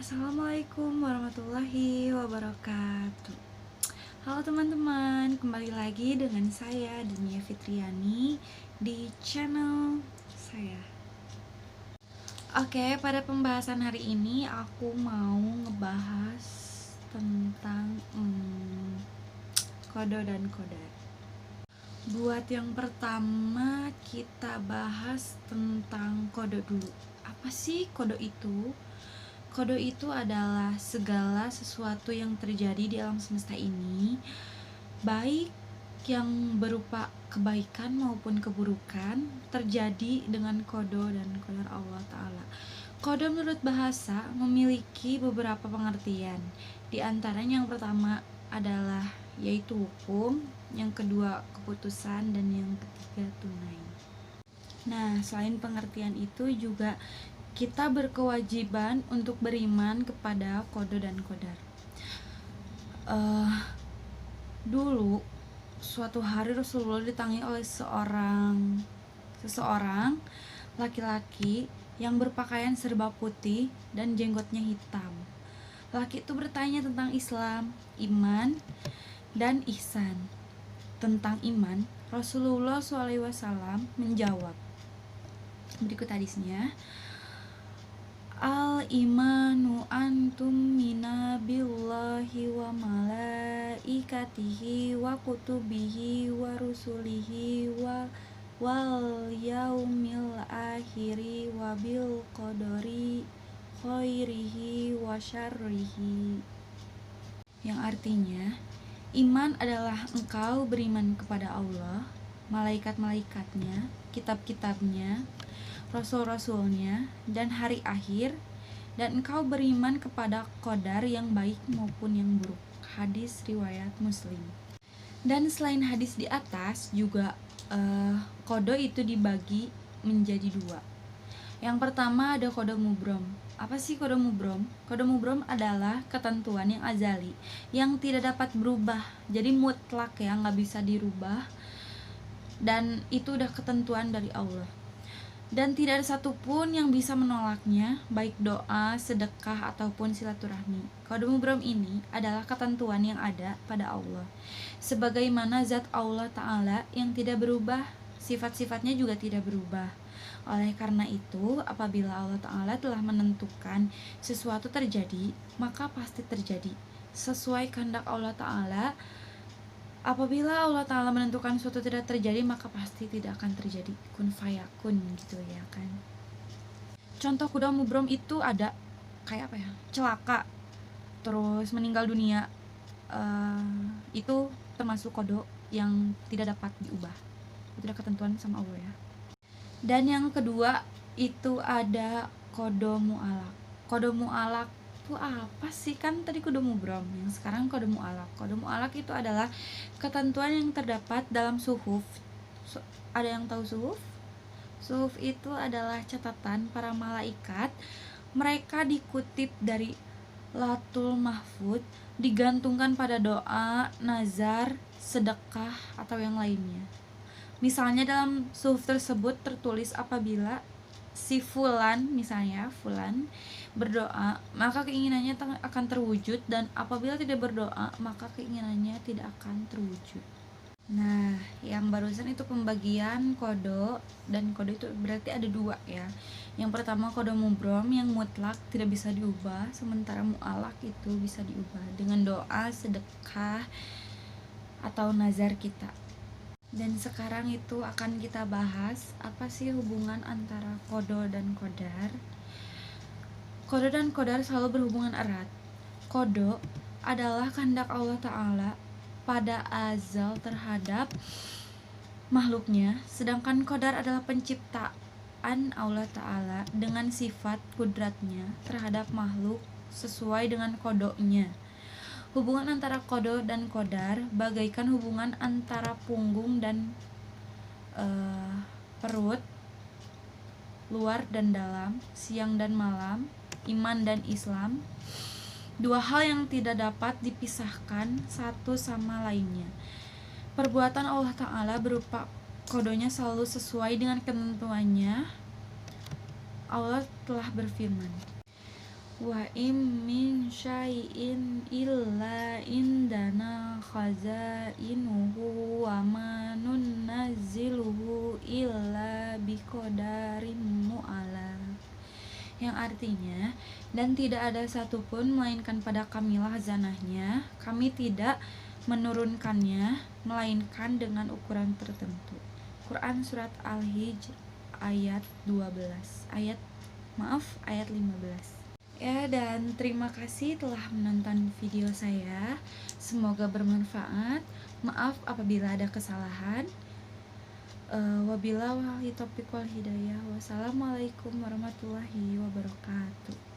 Assalamualaikum warahmatullahi wabarakatuh. Halo teman-teman, kembali lagi dengan saya Dunia Fitriani di channel saya. Oke, pada pembahasan hari ini aku mau ngebahas tentang kodo dan kodar. Buat yang pertama kita bahas tentang kodo dulu. Apa sih kodo itu? Kodo itu adalah segala sesuatu yang terjadi di alam semesta ini, baik yang berupa kebaikan maupun keburukan, terjadi dengan kodo dan kodar Allah Ta'ala. Kodo menurut bahasa memiliki beberapa pengertian. Di antaranya yang pertama adalah yaitu hukum, yang kedua keputusan, dan yang ketiga tunai. Nah, selain pengertian itu juga kita berkewajiban untuk beriman kepada kodo dan kodar. Dulu suatu hari Rasulullah ditangi oleh seseorang laki-laki yang berpakaian serba putih dan jenggotnya hitam. Laki itu bertanya tentang Islam, iman, dan ihsan. Tentang iman, Rasulullah SAW menjawab, berikut hadisnya: Al-imanu antumina billahi wa malaikatihi wa kutubihi wa rusulihi wa wal yaumil akhiri wa bil qadari khairihi wa syarrihi. Yang artinya, iman adalah engkau beriman kepada Allah, malaikat-malaikatnya, kitab-kitabnya, rasul-rasulnya, dan hari akhir, dan engkau beriman kepada qadar yang baik maupun yang buruk. Hadis riwayat Muslim. Dan selain hadis di atas juga kodo itu dibagi menjadi dua. Yang pertama ada kodo mubrom. Apa sih kodo mubrom? Kodo mubrom adalah ketentuan yang azali, yang tidak dapat berubah, jadi mutlak ya, nggak bisa dirubah, dan itu udah ketentuan dari Allah. Dan tidak ada satupun yang bisa menolaknya, baik doa, sedekah, ataupun silaturahmi. Kodo mubrom ini adalah ketentuan yang ada pada Allah, sebagaimana zat Allah Ta'ala yang tidak berubah, sifat-sifatnya juga tidak berubah. Oleh karena itu, apabila Allah Ta'ala telah menentukan sesuatu terjadi, maka pasti terjadi sesuai kehendak Allah Ta'ala. Apabila Allah Ta'ala menentukan suatu tidak terjadi, maka pasti tidak akan terjadi. Kun fayakun gitu ya kan. Contoh kodo mubrom itu ada kayak apa ya, celaka, terus meninggal dunia. Itu termasuk kodo yang tidak dapat diubah, itu udah ketentuan sama Allah ya. Dan yang kedua itu ada kodo mu'alak. Kodo mu'alak itu apa sih? Kan tadi kodo mubrom, yang sekarang kodo mu'alak. Kodo mu'alak itu adalah ketentuan yang terdapat dalam suhuf. Ada yang tahu suhuf? Suhuf itu adalah catatan para malaikat. Mereka dikutip dari Latul Mahfud, digantungkan pada doa, nazar, sedekah, atau yang lainnya. Misalnya dalam suhuf tersebut tertulis apabila si fulan, misalnya fulan berdoa, maka keinginannya akan terwujud, dan apabila tidak berdoa, maka keinginannya tidak akan terwujud. Nah, yang barusan itu pembagian kodo, dan kodo itu berarti ada dua ya. Yang pertama kodo mubrom yang mutlak tidak bisa diubah, sementara mu'alak itu bisa diubah dengan doa, sedekah, atau nazar kita. Dan sekarang itu akan kita bahas apa sih hubungan antara kodo dan kodar. Kodo dan kodar selalu berhubungan erat. Kodo adalah kehendak Allah Ta'ala pada azal terhadap makhluknya, sedangkan kodar adalah penciptaan Allah Ta'ala dengan sifat kudratnya terhadap makhluk sesuai dengan kodonya. Hubungan antara kodo dan kodar bagaikan hubungan antara punggung dan perut, luar dan dalam, siang dan malam, iman dan Islam. Dua hal yang tidak dapat dipisahkan satu sama lainnya. Perbuatan Allah Ta'ala berupa kodonya selalu sesuai dengan ketentuannya. Allah telah berfirman, Wa im min syai'in illa indana khazainuhu wa ma nunazziluhu illa biqadarim mu'ala. Yang artinya, dan tidak ada satupun melainkan pada kamilah zanahnya, kami tidak menurunkannya melainkan dengan ukuran tertentu. Quran surat Al-Hijr ayat 12 ayat 15. Ya, dan terima kasih telah menonton video saya. Semoga bermanfaat. Maaf apabila ada kesalahan. Wabillahi taufiq wal hidayah. Wassalamualaikum warahmatullahi wabarakatuh.